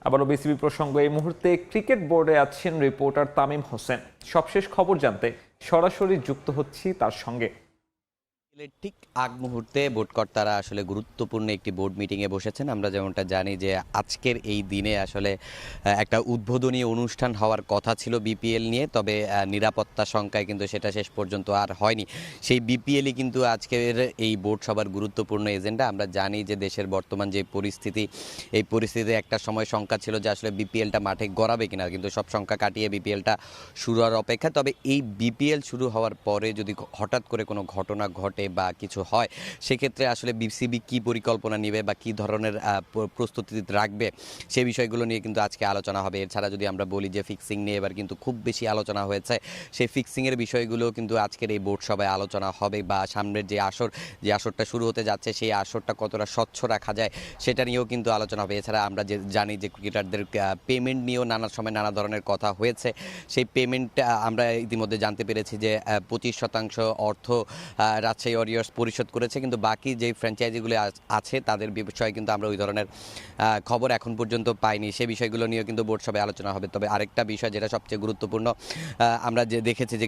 আবারও বিসিবি প্রসঙ্গ। এই মুহূর্তে ক্রিকেট বোর্ডে আছেন রিপোর্টার তামিম হোসেন। সবশেষ খবর জানতে সরাসরি যুক্ত হচ্ছি তার সঙ্গে। ঠিক আগ মুহূর্তে বোর্ড কর্তারা আসলে গুরুত্বপূর্ণ একটি বোর্ড মিটিংয়ে বসেছেন। আমরা যেমনটা জানি যে আজকের এই দিনে আসলে একটা উদ্বোধনী অনুষ্ঠান হওয়ার কথা ছিল বিপিএল নিয়ে, তবে নিরাপত্তা শঙ্কায় কিন্তু সেটা শেষ পর্যন্ত আর হয়নি। সেই বিপিএলই কিন্তু আজকের এই বোর্ড সভার গুরুত্বপূর্ণ এজেন্ডা। আমরা জানি যে দেশের বর্তমান যে পরিস্থিতি, এই পরিস্থিতিতে একটা সময় শঙ্কা ছিল যে আসলে বিপিএলটা মাঠে গড়াবে কিনা, কিন্তু সব শঙ্কা কাটিয়ে বিপিএলটা শুরু হওয়ার অপেক্ষা। তবে এই বিপিএল শুরু হওয়ার পরে যদি হঠাৎ করে কোনো ঘটনা ঘটে বা কিছু হয়, সেক্ষেত্রে আসলে বিসিবি কি পরিকল্পনা নেবে বা কি ধরনের প্রস্তুতি রাখবে, সে বিষয়গুলো নিয়ে কিন্তু আজকে আলোচনা হবে। এছাড়া যদি আমরা বলি যে ফিক্সিং নিয়ে এবার কিন্তু খুব বেশি আলোচনা হয়েছে, সেই ফিক্সিংয়ের বিষয়গুলো কিন্তু আজকের এই বোর্ড সভায় আলোচনা হবে। বা সামনের যে আসরটা শুরু হতে যাচ্ছে, সেই আসরটা কতটা স্বচ্ছ রাখা যায় সেটা নিয়েও কিন্তু আলোচনা হবে। এছাড়া আমরা যে জানি যে ক্রিকেটারদের পেমেন্ট নিয়েও নানা সময় নানা ধরনের কথা হয়েছে। সেই পেমেন্ট আমরা ইতিমধ্যে জানতে পেরেছি যে 25% অর্থ রাজশাহী ওয়ারিয়র্স পরিশোধ করেছে, কিন্তু বাকি যে ফ্র্যাঞ্চাইজিগুলো আছে তাদের বিষয়ে কিন্তু আমরা ওই ধরনের খবর এখন পর্যন্ত পাইনি। সে বিষয়গুলো নিয়েও কিন্তু বোর্ড সভায় আলোচনা হবে। তবে আরেকটা বিষয় যেটা সবচেয়ে গুরুত্বপূর্ণ, আমরা যে দেখেছি যে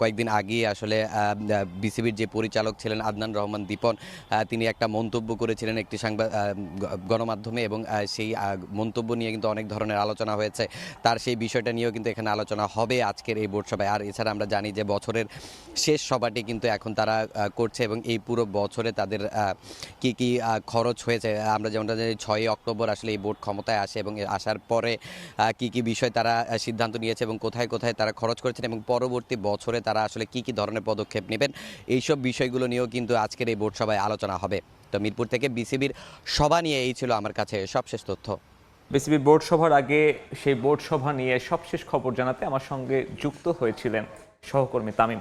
কয়েকদিন আগেই আসলে বিসিবির যে পরিচালক ছিলেন আদনান রহমান দীপন, তিনি একটা মন্তব্য করেছিলেন একটি গণমাধ্যমে, এবং সেই মন্তব্য নিয়ে কিন্তু অনেক ধরনের আলোচনা হয়েছে। তার সেই বিষয়টা নিয়েও কিন্তু এখানে আলোচনা হবে আজকের এই বোর্ড সভায়। আর এছাড়া আমরা জানি যে বছরের শেষ সভাটি কিন্তু এখন তারা করছে, এবং এই পুরো বছরে তাদের কি কি খরচ হয়েছে, আমরা যেমনটা জানি 6 অক্টোবর আসলে এই বোর্ড ক্ষমতায় আসে, এবং আসার পরে কি কি বিষয় তারা সিদ্ধান্ত নিয়েছে এবং কোথায় কোথায় তারা খরচ করেছেন, এবং পরবর্তী বছরে তারা আসলে কি কি ধরনের পদক্ষেপ নেবেন, এইসব বিষয়গুলো নিয়েও কিন্তু আজকের এই বোর্ড সভায় আলোচনা হবে। তো মিরপুর থেকে বিসিবির সভা নিয়ে এই ছিল আমার কাছে সবশেষ তথ্য। বিসিবি বোর্ড সভার আগে সেই বোর্ড সভা নিয়ে সবশেষ খবর জানাতে আমার সঙ্গে যুক্ত হয়েছিলেন সহকর্মী তামিম।